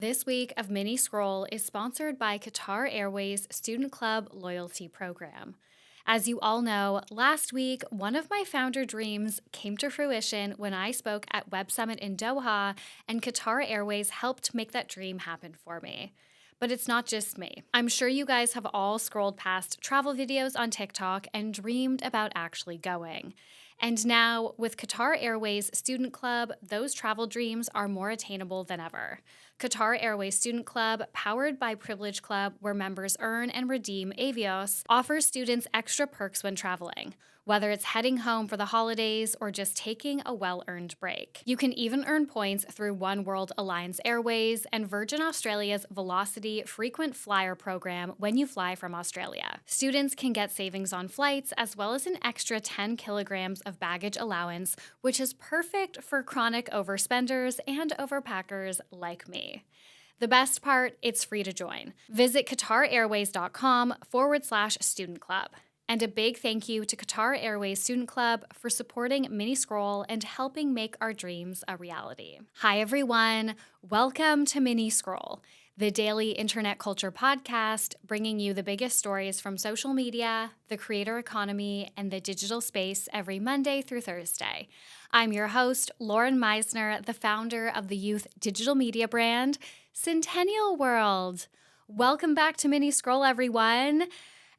This week of Mini Scroll is sponsored by Qatar Airways Student Club Loyalty Program. As you all know, last week, one of my founder dreams came to fruition when I spoke at Web Summit in Doha, and Qatar Airways helped make that dream happen for me. But it's not just me. I'm sure you guys have all scrolled past travel videos on TikTok and dreamed about actually going. And now, with Qatar Airways Student Club, those travel dreams are more attainable than ever. Qatar Airways Student Club, powered by Privilege Club, where members earn and redeem Avios, offers students extra perks when traveling, whether it's heading home for the holidays or just taking a well-earned break. You can even earn points through One World Alliance Airways and Virgin Australia's Velocity Frequent Flyer program when you fly from Australia. Students can get savings on flights as well as an extra 10 kilograms of baggage allowance, which is perfect for chronic overspenders and overpackers like me. The best part, it's free to join. Visit QatarAirways.com/student club. And a big thank you to Qatar Airways Student Club for supporting Mini Scroll and helping make our dreams a reality. Hi, everyone. Welcome to Mini Scroll, the daily internet culture podcast bringing you the biggest stories from social media, the creator economy, and the digital space every Monday through Thursday. I'm your host, Lauren Meisner, the founder of the youth digital media brand, Centennial World. Welcome back to Mini Scroll, everyone.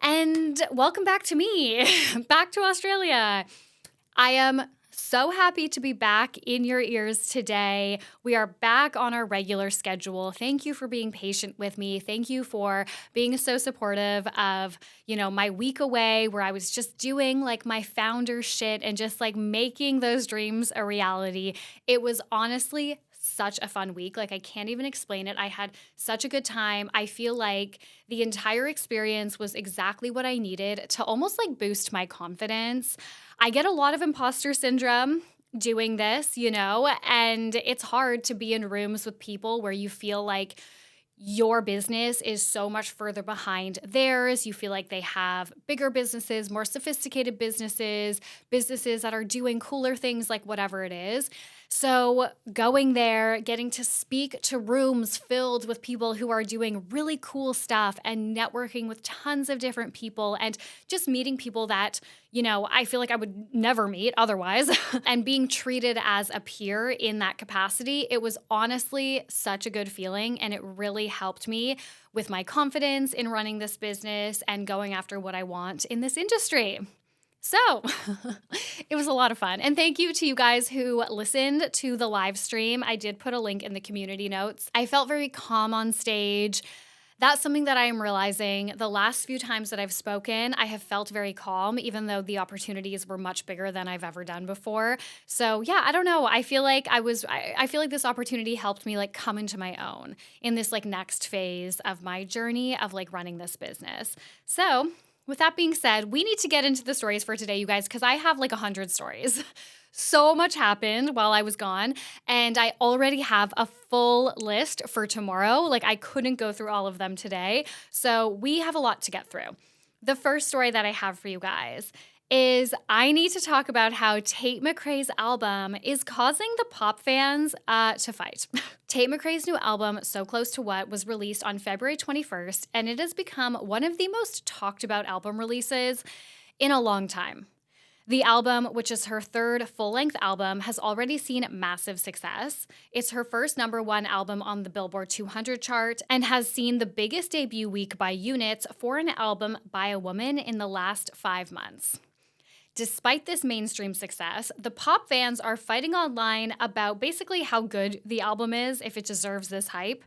And welcome back to me, back to Australia. I am so happy to be back in your ears today. We are back on our regular schedule. Thank you for being patient with me. Thank you for being so supportive of, my week away where I was just doing like my founder shit and just like making those dreams a reality. It was honestly such a fun week. Like, I can't even explain it. I had such a good time. I feel like the entire experience was exactly what I needed to almost like boost my confidence. I get a lot of imposter syndrome doing this, and it's hard to be in rooms with people where you feel like your business is so much further behind theirs. You feel like they have bigger businesses, more sophisticated businesses that are doing cooler things, like whatever it is. So going there, getting to speak to rooms filled with people who are doing really cool stuff and networking with tons of different people and just meeting people that, I feel like I would never meet otherwise and being treated as a peer in that capacity, it was honestly such a good feeling, and it really helped me with my confidence in running this business and going after what I want in this industry. So it was a lot of fun. And thank you to you guys who listened to the live stream. I did put a link in the community notes. I felt very calm on stage. That's something that I am realizing. The last few times that I've spoken, I have felt very calm, even though the opportunities were much bigger than I've ever done before. So yeah, I don't know. I feel like I feel like this opportunity helped me like come into my own in this like next phase of my journey of like running this business. So with that being said, we need to get into the stories for today, you guys, because I have like 100 stories. So much happened while I was gone, and I already have a full list for tomorrow. Like, I couldn't go through all of them today, so we have a lot to get through. The first story that I have for you guys is I need to talk about how Tate McRae's album is causing the pop fans to fight. Tate McRae's new album, So Close to What, was released on February 21st, and it has become one of the most talked about album releases in a long time. The album, which is her third full-length album, has already seen massive success. It's her first #1 album on the Billboard 200 chart and has seen the biggest debut week by units for an album by a woman in the last 5 months. Despite this mainstream success, the pop fans are fighting online about basically how good the album is, if it deserves this hype.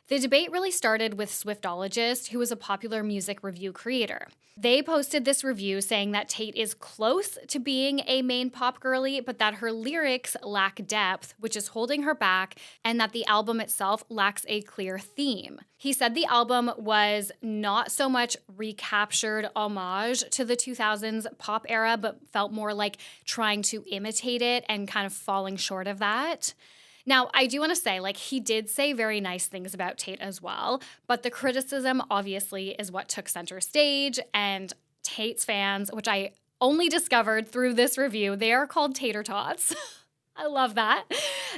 The debate really started with Swiftologist, who is a popular music review creator. They posted this review saying that Tate is close to being a main pop girly, but that her lyrics lack depth, which is holding her back, and that the album itself lacks a clear theme. He said the album was not so much recaptured homage to the 2000s pop era, but felt more like trying to imitate it and kind of falling short of that. Now, I do want to say, he did say very nice things about Tate as well, but the criticism, obviously, is what took center stage, and Tate's fans, which I only discovered through this review, they are called tater tots. I love that.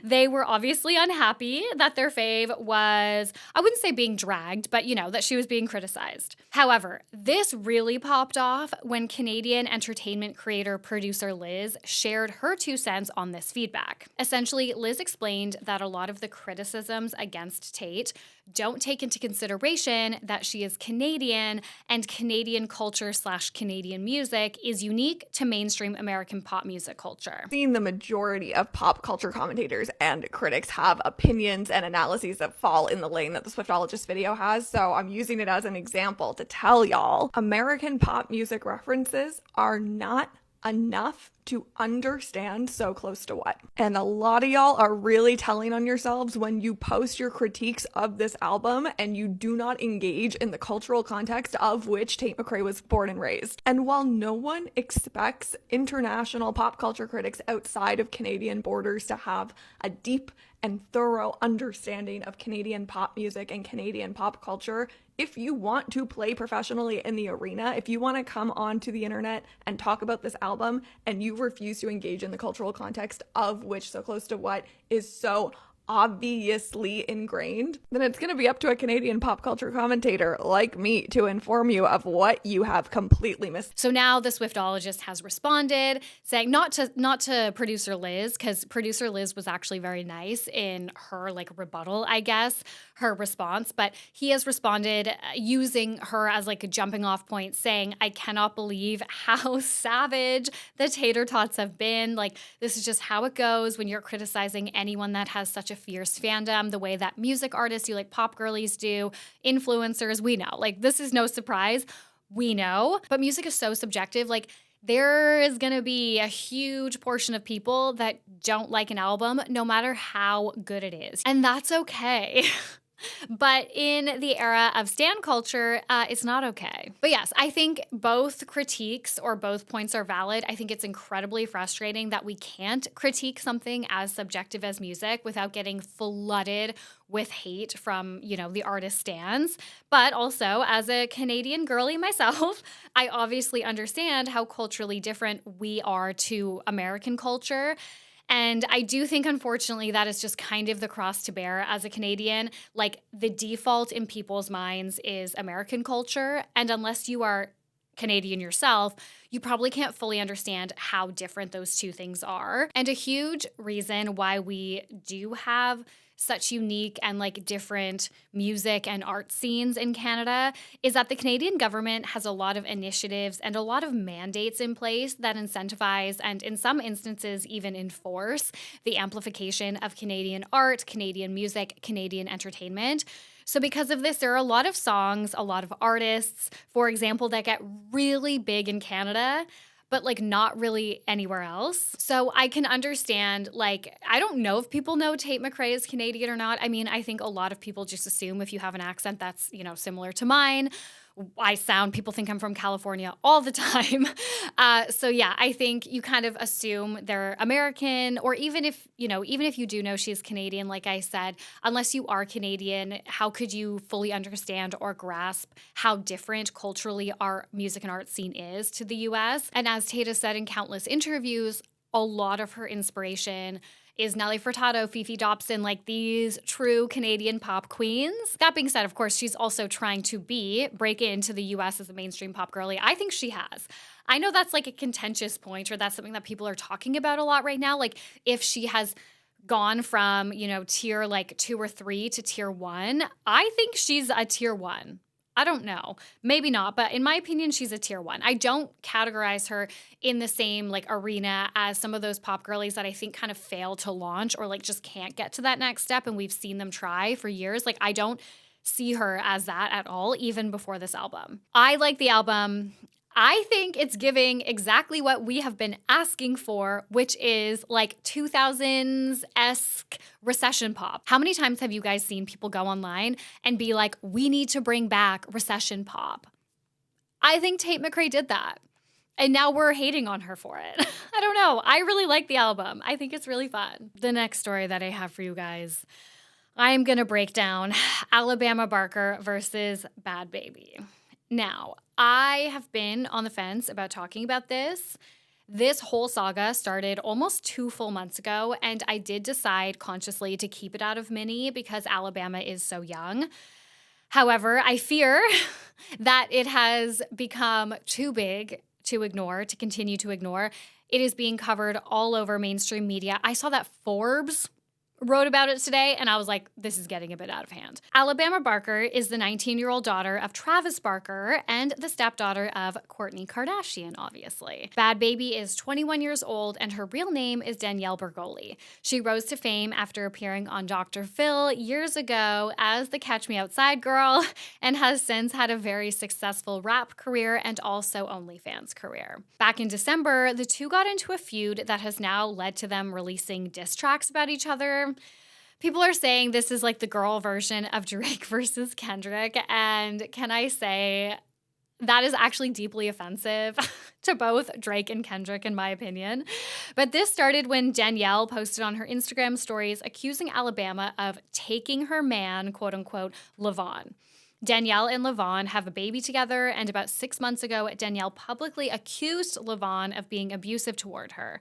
They were obviously unhappy that their fave was, I wouldn't say being dragged, but that she was being criticized. However, this really popped off when Canadian entertainment creator producer Liz shared her 2 cents on this feedback. Essentially, Liz explained that a lot of the criticisms against Tate don't take into consideration that she is Canadian and Canadian culture/Canadian music is unique to mainstream American pop music culture. Seeing the majority of pop culture commentators and critics have opinions and analyses that fall in the lane that the Swiftologist video has, so I'm using it as an example to tell y'all American pop music references are not enough to understand So Close to What. And a lot of y'all are really telling on yourselves when you post your critiques of this album and you do not engage in the cultural context of which Tate McRae was born and raised. And while no one expects international pop culture critics outside of Canadian borders to have a deep and thorough understanding of Canadian pop music and Canadian pop culture, if you want to play professionally in the arena, if you want to come onto the internet and talk about this album and you refuse to engage in the cultural context of which So Close to What is so obviously ingrained, then it's going to be up to a Canadian pop culture commentator like me to inform you of what you have completely missed. So now the Swiftologist has responded, saying not to producer Liz, because producer Liz was actually very nice in her rebuttal, I guess, her response, but he has responded using her as a jumping off point, saying, I cannot believe how savage the tater tots have been. This is just how it goes when you're criticizing anyone that has such a fierce fandom, the way that music artists do, pop girlies do, influencers, we know. This is no surprise. We know. But music is so subjective. There is going to be a huge portion of people that don't like an album, no matter how good it is. And that's okay. But in the era of stan culture, it's not okay. But yes, I think both critiques or both points are valid. I think it's incredibly frustrating that we can't critique something as subjective as music without getting flooded with hate from, the artist stans. But also, as a Canadian girly myself, I obviously understand how culturally different we are to American culture. And I do think, unfortunately, that is just kind of the cross to bear as a Canadian. The default in people's minds is American culture. And unless you are Canadian yourself, you probably can't fully understand how different those two things are. And a huge reason why we do have such unique and different music and art scenes in Canada is that the Canadian government has a lot of initiatives and a lot of mandates in place that incentivize and in some instances even enforce the amplification of Canadian art, Canadian music, Canadian entertainment. So because of this, there are a lot of songs, a lot of artists, for example, that get really big in Canada, but not really anywhere else. So I can understand, I don't know if people know Tate McRae is Canadian or not. I mean, I think a lot of people just assume if you have an accent that's, similar to mine. People think I'm from California all the time. So yeah, I think you kind of assume they're American, or even if you do know she's Canadian, like I said, unless you are Canadian, how could you fully understand or grasp how different culturally our music and art scene is to the US? And as Tate has said in countless interviews, a lot of her inspiration is Nelly Furtado, Fifi Dobson, these true Canadian pop queens. That being said, of course, she's also trying to break into the US as a mainstream pop girly. I think she has. I know that's a contentious point, or that's something that people are talking about a lot right now. If she has gone from, tier 2 or 3 to tier 1, I think she's a tier 1. I don't know. Maybe not, but in my opinion, she's a tier 1. I don't categorize her in the same arena as some of those pop girlies that I think kind of fail to launch or just can't get to that next step, and we've seen them try for years. I don't see her as that at all, even before this album. I like the album. I think it's giving exactly what we have been asking for, which is 2000s-esque recession pop. How many times have you guys seen people go online and be like, we need to bring back recession pop? I think Tate McRae did that. And now we're hating on her for it. I don't know. I really like the album. I think it's really fun. The next story that I have for you guys, I am going to break down Alabama Barker versus Bhad Bhabie. Now, I have been on the fence about talking about this This whole saga started almost 2 full months ago, and I did decide consciously to keep it out of Mini because Alabama is so young. However, I fear that it has become too big to ignore, to continue to ignore. It is being covered all over mainstream media. I saw that Forbes wrote about it today, and I was like, this is getting a bit out of hand. Alabama Barker is the 19-year-old daughter of Travis Barker and the stepdaughter of Kourtney Kardashian, obviously. Bhad Bhabie is 21 years old, and her real name is Danielle Bergoli. She rose to fame after appearing on Dr. Phil years ago as the Catch Me Outside girl, and has since had a very successful rap career and also OnlyFans career. Back in December, the two got into a feud that has now led to them releasing diss tracks about each other. People are saying this is like the girl version of Drake versus Kendrick, and can I say that is actually deeply offensive to both Drake and Kendrick, in my opinion. But this started when Danielle posted on her Instagram stories accusing Alabama of taking her man, quote unquote, Levon. Danielle and Levon have a baby together, and about 6 months ago, Danielle publicly accused Levon of being abusive toward her.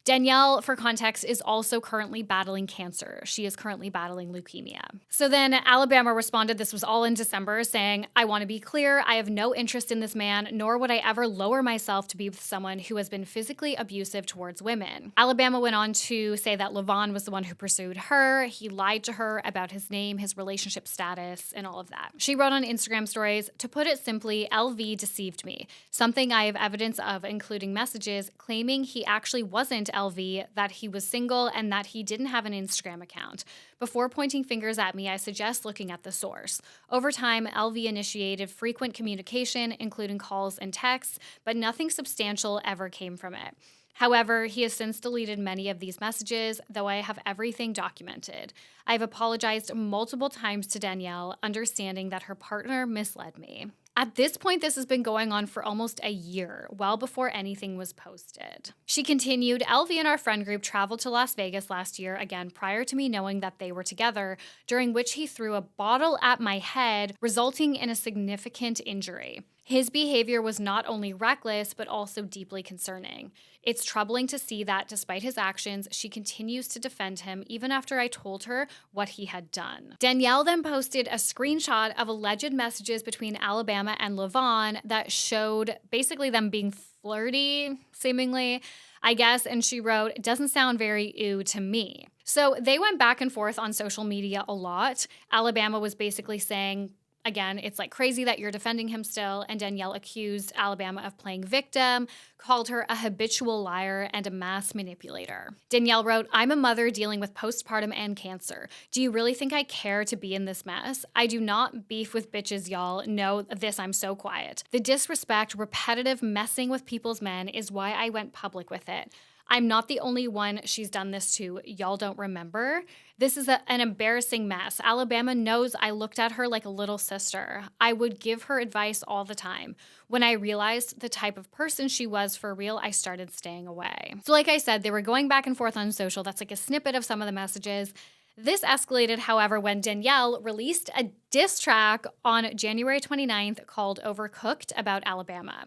Danielle, for context, is also currently battling cancer. She is currently battling leukemia. So then Alabama responded, this was all in December, saying, I want to be clear, I have no interest in this man, nor would I ever lower myself to be with someone who has been physically abusive towards women. Alabama went on to say that Levon was the one who pursued her. He lied to her about his name, his relationship status, and all of that. She wrote on Instagram stories, to put it simply, LV deceived me. Something I have evidence of, including messages claiming he actually wasn't LV, that he was single, and that he didn't have an Instagram account. Before pointing fingers at me, I suggest looking at the source. Over time, LV initiated frequent communication, including calls and texts, but nothing substantial ever came from it. However, he has since deleted many of these messages, though I have everything documented. I've apologized multiple times to Danielle, understanding that her partner misled me. At this point, this has been going on for almost a year, well before anything was posted. She continued, LV and our friend group traveled to Las Vegas last year, again prior to me knowing that they were together, during which he threw a bottle at my head, resulting in a significant injury. His behavior was not only reckless, but also deeply concerning. It's troubling to see that despite his actions, she continues to defend him even after I told her what he had done. Danielle then posted a screenshot of alleged messages between Alabama and Levon that showed basically them being flirty, seemingly, I guess, and she wrote, it doesn't sound very ew to me. So they went back and forth on social media a lot. Alabama was basically saying, again, it's like crazy that you're defending him still, and Danielle accused Alabama of playing victim, called her a habitual liar and a mass manipulator. Danielle wrote, I'm a mother dealing with postpartum and cancer. Do you really think I care to be in this mess? I do not beef with bitches, y'all. No, this I'm so quiet. The disrespect, repetitive messing with people's men is why I went public with it. I'm not the only one she's done this to. Y'all don't remember? This is an embarrassing mess. Alabama knows I looked at her like a little sister. I would give her advice all the time. When I realized the type of person she was for real, I started staying away. So like I said, they were going back and forth on social. That's like a snippet of some of the messages. This escalated, however, when Danielle released a diss track on January 29th called Overcooked about Alabama.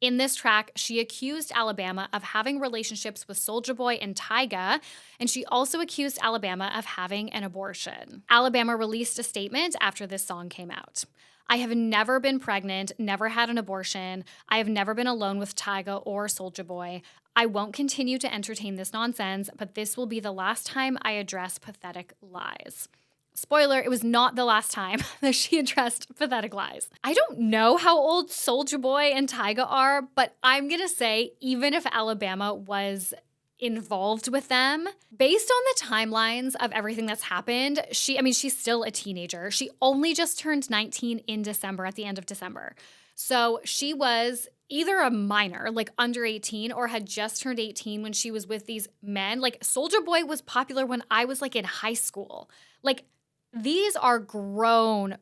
In this track, she accused Alabama of having relationships with Soulja Boy and Tyga, and she also accused Alabama of having an abortion. Alabama released a statement after this song came out. I have never been pregnant, never had an abortion. I have never been alone with Tyga or Soulja Boy. I won't continue to entertain this nonsense, but this will be the last time I address pathetic lies. Spoiler, it was not the last time that she addressed pathetic lies. I don't know how old Soulja Boy and Tyga are, but I'm gonna say even if Alabama was involved with them, based on the timelines of everything that's happened, she's still a teenager. She only just turned 19 in December, at the end of December. So she was either a minor, like under 18, or had just turned 18 when she was with these men. Like Soulja Boy was popular when I was like in high school. Like, these are grown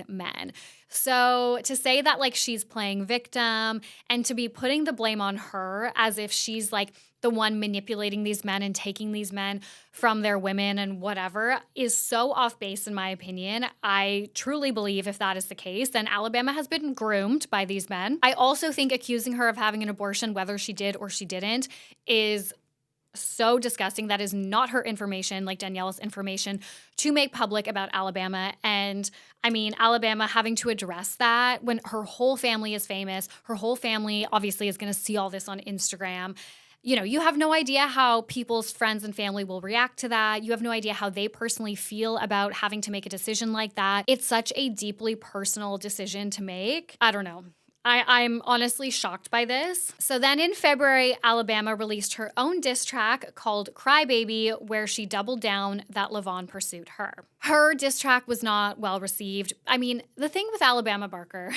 men. So to say that like she's playing victim and to be putting the blame on her as if she's like the one manipulating these men and taking these men from their women and whatever, is so off base in my opinion. I truly believe if that is the case, then Alabama has been groomed by these men. I also think accusing her of having an abortion, whether she did or she didn't, is so disgusting. That is not her information, like Danielle's information, to make public about Alabama. And I mean, Alabama having to address that when her whole family is famous, her whole family obviously is going to see all this on Instagram. You know, you have no idea how people's friends and family will react to that. You have no idea how they personally feel about having to make a decision like that. It's such a deeply personal decision to make. I don't know. I'm honestly shocked by this. So then in February, Alabama released her own diss track called Crybaby, where she doubled down that Levon pursued her. Her diss track was not well received. I mean, the thing with Alabama Barker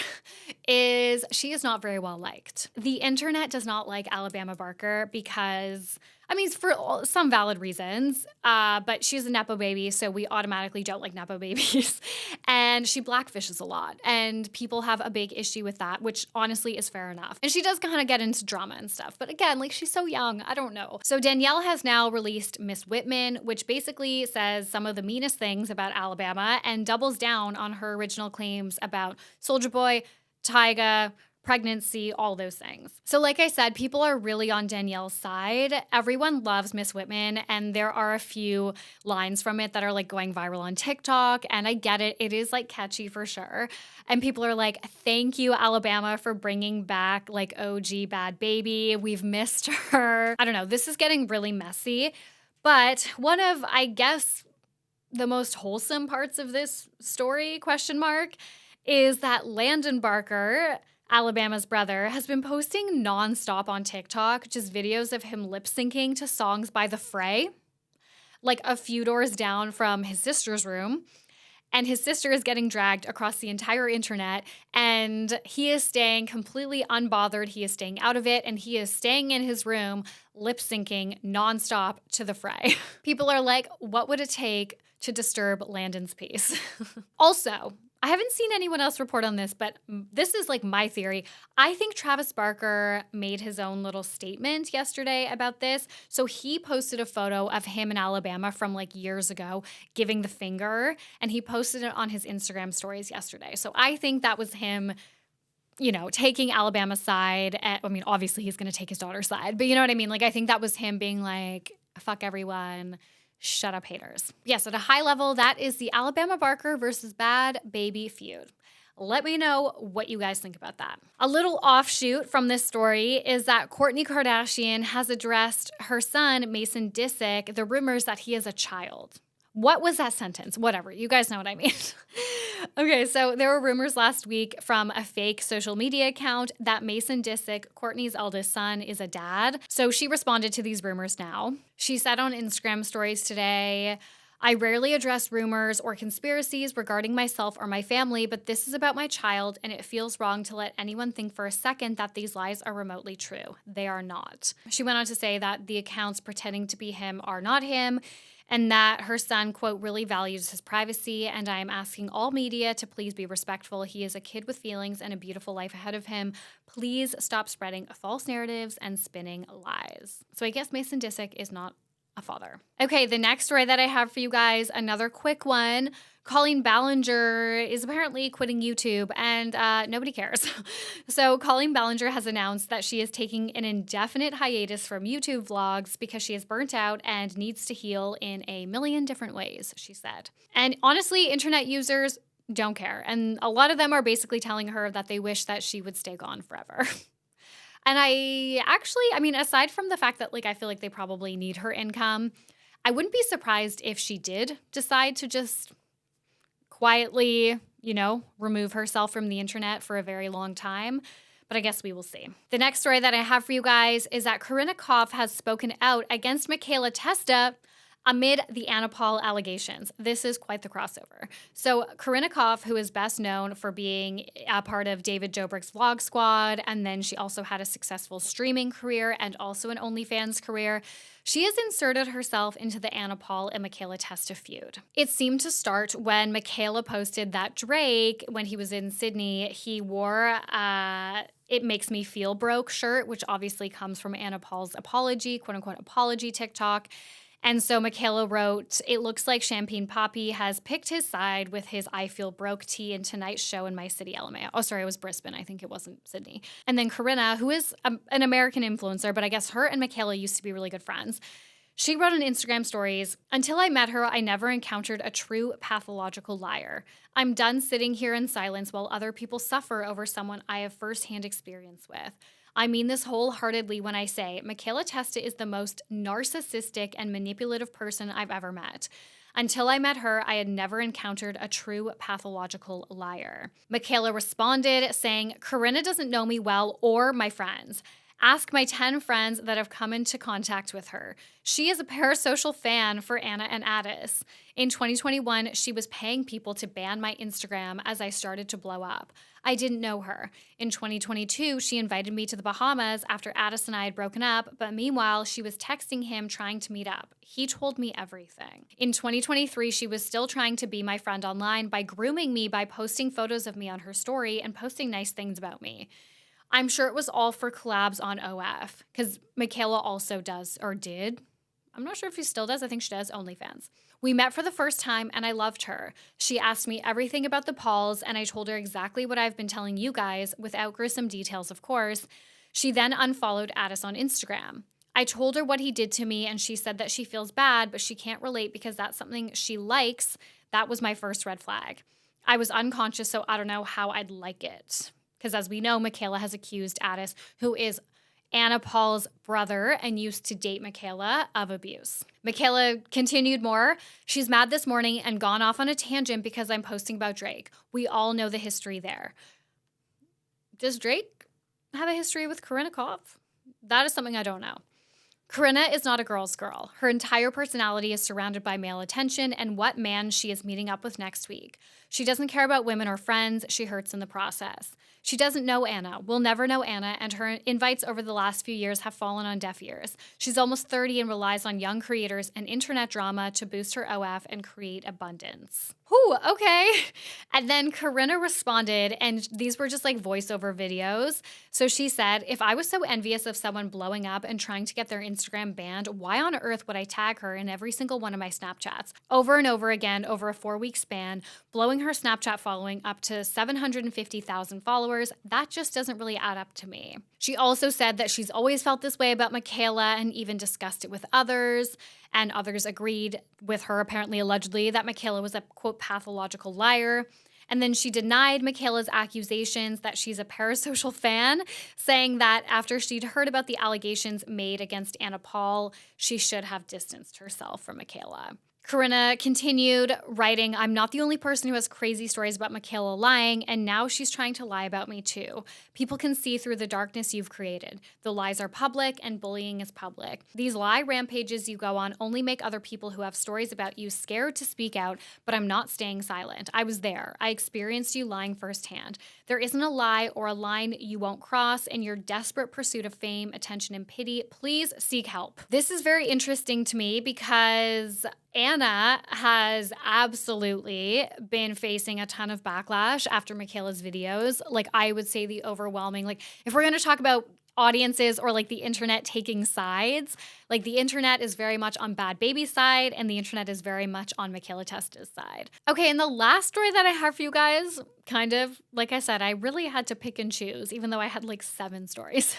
is she is not very well liked. The internet does not like Alabama Barker because, I mean, for some valid reasons, but she's a Nepo baby, so we automatically don't like Nepo babies. And she blackfishes a lot, and people have a big issue with that, which honestly is fair enough. And she does kind of get into drama and stuff, but again, like, she's so young, I don't know. So Danielle has now released Miss Whitman, which basically says some of the meanest things about Alabama and doubles down on her original claims about Soulja Boy, Tyga, pregnancy, all those things. So like I said, people are really on Danielle's side. Everyone loves Miss Whitman, and there are a few lines from it that are like going viral on TikTok, and I get it. It is like catchy for sure. And people are like, thank you, Alabama, for bringing back like OG Bhad Bhabie. We've missed her. I don't know. This is getting really messy. But one of, I guess, the most wholesome parts of this story, is that Landon Barker, Alabama's brother, has been posting nonstop on TikTok just videos of him lip syncing to songs by The Fray, like a few doors down from his sister's room. And his sister is getting dragged across the entire internet, and he is staying completely unbothered. He is staying out of it, and he is staying in his room lip syncing nonstop to The Fray. People are like, what would it take to disturb Landon's peace? Also, I haven't seen anyone else report on this, but this is like my theory. I think Travis Barker made his own little statement yesterday about this. So he posted a photo of him in Alabama from like years ago giving the finger, and he posted it on his Instagram stories yesterday. So I think that was him, you know, taking Alabama's side. I mean, obviously he's going to take his daughter's side, but you know what I mean? Like, I think that was him being like, fuck everyone. Shut up, haters. Yes, at a high level, that is the Alabama Barker versus Bhad Bhabie feud. Let me know what you guys think about that. A little offshoot from this story is that Kourtney Kardashian has addressed her son, Mason Disick, the rumors that he is a child. What was that sentence? Whatever. You guys know what I mean. Okay, so there were rumors last week from a fake social media account that Mason Disick, Kourtney's eldest son, is a dad. So she responded to these rumors now. She said on Instagram stories today, I rarely address rumors or conspiracies regarding myself or my family, but this is about my child, and it feels wrong to let anyone think for a second that these lies are remotely true. They are not. She went on to say that the accounts pretending to be him are not him, and that her son, quote, really values his privacy, and I am asking all media to please be respectful. He is a kid with feelings and a beautiful life ahead of him. Please stop spreading false narratives and spinning lies. So I guess Mason Disick is not a father. Okay, the next story that I have for you guys, another quick one. Colleen Ballinger is apparently quitting YouTube, and nobody cares. So Colleen Ballinger has announced that she is taking an indefinite hiatus from YouTube vlogs because she is burnt out and needs to heal in a million different ways, she said. And honestly, internet users don't care. And a lot of them are basically telling her that they wish that she would stay gone forever. And I mean, aside from the fact that, like, I feel like they probably need her income, I wouldn't be surprised if she did decide to just quietly, you know, remove herself from the internet for a very long time. But I guess we will see. The next story that I have for you guys is that Corinna Kopf has spoken out against Mikaela Testa amid the Anna Paul allegations. This is quite the crossover. So Corinna Kopf, who is best known for being a part of David Dobrik's Vlog Squad, and then she also had a successful streaming career and also an OnlyFans career, she has inserted herself into the Anna Paul and Mikayla Testa feud. It seemed to start when Mikayla posted that Drake, when he was in Sydney, he wore It Makes Me Feel Broke shirt, which obviously comes from Anna Paul's apology, quote unquote apology TikTok. And so Mikayla wrote, "It looks like Champagne Papi has picked his side with his I Feel Broke tee in tonight's show in my city, LMAO." Oh, sorry, it was Brisbane. I think it wasn't Sydney. And then Corinna, who is an American influencer, but I guess her and Mikayla used to be really good friends. She wrote on Instagram stories, "Until I met her, I never encountered a true pathological liar. I'm done sitting here in silence while other people suffer over someone I have firsthand experience with. I mean this wholeheartedly when I say Mikayla Testa is the most narcissistic and manipulative person I've ever met. Until I met her, I had never encountered a true pathological liar." Mikayla responded saying, "Corinna doesn't know me well or my friends. Ask my 10 friends that have come into contact with her. She is a parasocial fan for Anna and Addis. In 2021, she was paying people to ban my Instagram as I started to blow up. I didn't know her. In 2022, she invited me to the Bahamas after Addis and I had broken up, but meanwhile, she was texting him trying to meet up. He told me everything. In 2023, she was still trying to be my friend online by grooming me by posting photos of me on her story and posting nice things about me. I'm sure it was all for collabs on OF, because Mikayla also does, or did. I'm not sure if she still does. I think she does OnlyFans. We met for the first time and I loved her. She asked me everything about the Pauls and I told her exactly what I've been telling you guys, without gruesome details, of course. She then unfollowed Addis on Instagram. I told her what he did to me and she said that she feels bad, but she can't relate because that's something she likes. That was my first red flag. I was unconscious, so I don't know how I'd like it." Because as we know, Mikayla has accused Addis, who is Anna Paul's brother and used to date Mikayla, of abuse. Mikayla continued more. "She's mad this morning and gone off on a tangent because I'm posting about Drake. We all know the history there." Does Drake have a history with Corinna Kopf? That is something I don't know. Corinna is not a girl's girl. Her entire personality is surrounded by male attention and what man she is meeting up with next week. She doesn't care about women or friends. She hurts in the process. She doesn't know Anna, will never know Anna, and her invites over the last few years have fallen on deaf ears. She's almost 30 and relies on young creators and internet drama to boost her OF and create abundance. Whew, okay. And then Corinna responded, and these were just like voiceover videos. So she said, "If I was so envious of someone blowing up and trying to get their Instagram banned, why on earth would I tag her in every single one of my Snapchats? Over and over again over a 4-week span, blowing her Snapchat following up to 750,000 followers. That just doesn't really add up to me." She also said that she's always felt this way about Mikayla and even discussed it with others. And others agreed with her, apparently, allegedly, that Mikayla was a, quote, pathological liar. And then she denied Mikayla's accusations that she's a parasocial fan, saying that after she'd heard about the allegations made against Anna Paul, she should have distanced herself from Mikayla. Corinna continued writing, "I'm not the only person who has crazy stories about Mikayla lying, and now she's trying to lie about me too. People can see through the darkness you've created. The lies are public and bullying is public. These lie rampages you go on only make other people who have stories about you scared to speak out, but I'm not staying silent. I was there. I experienced you lying firsthand. There isn't a lie or a line you won't cross. In your desperate pursuit of fame, attention, and pity, please seek help." This is very interesting to me because Anna has absolutely been facing a ton of backlash after Mikayla's videos. Like, I would say the overwhelming, like, if we're going to talk about audiences or like the internet taking sides, like the internet is very much on Bhad Bhabie's side and the internet is very much on Mikaela Testa's side. Okay, and the last story that I have for you guys, kind of, like I said, I really had to pick and choose, even though I had like 7 stories.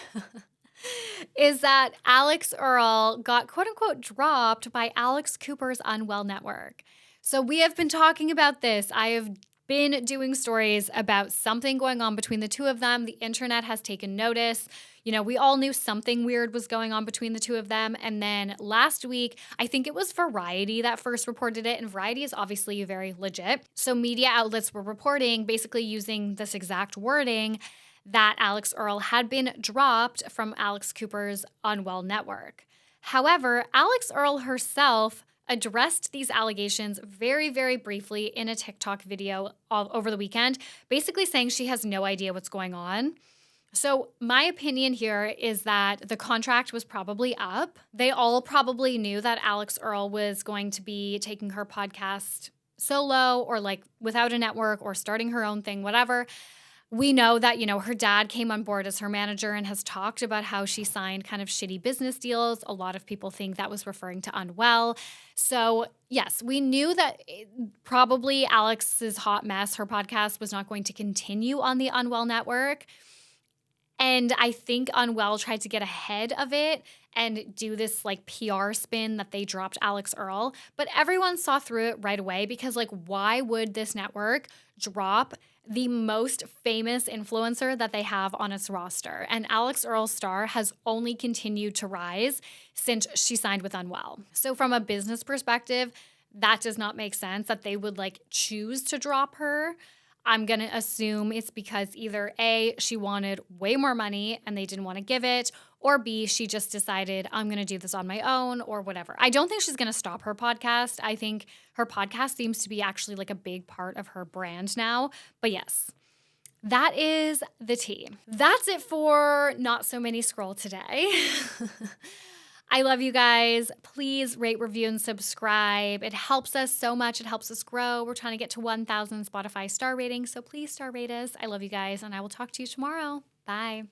Is that Alix Earle got quote unquote dropped by Alex Cooper's Unwell Network. So we have been talking about this. I have been doing stories about something going on between the two of them. The internet has taken notice. You know, we all knew something weird was going on between the two of them. And then last week, I think it was Variety that first reported it. And Variety is obviously very legit. So media outlets were reporting, basically using this exact wording, that Alix Earle had been dropped from Alex Cooper's Unwell Network. However, Alix Earle herself addressed these allegations very, very briefly in a TikTok video over the weekend, basically saying she has no idea what's going on. So my opinion here is that the contract was probably up. They all probably knew that Alix Earle was going to be taking her podcast solo or like without a network or starting her own thing, whatever. We know that, her dad came on board as her manager and has talked about how she signed kind of shitty business deals. A lot of people think that was referring to Unwell. So yes, we knew that probably Alix's hot mess, her podcast, was not going to continue on the Unwell network. And I think Unwell tried to get ahead of it and do this like PR spin that they dropped Alix Earle. But everyone saw through it right away because like, why would this network drop the most famous influencer that they have on its roster? And Alix Earle's star has only continued to rise since she signed with Unwell. So from a business perspective, that does not make sense that they would like choose to drop her. I'm going to assume it's because either A, she wanted way more money and they didn't want to give it, or B, she just decided I'm going to do this on my own or whatever. I don't think she's going to stop her podcast. I think her podcast seems to be actually like a big part of her brand now. But yes, that is the tea. That's it for Not So Mini Scroll today. I love you guys. Please rate, review, and subscribe. It helps us so much. It helps us grow. We're trying to get to 1,000 Spotify star ratings, so please star rate us. I love you guys, and I will talk to you tomorrow. Bye.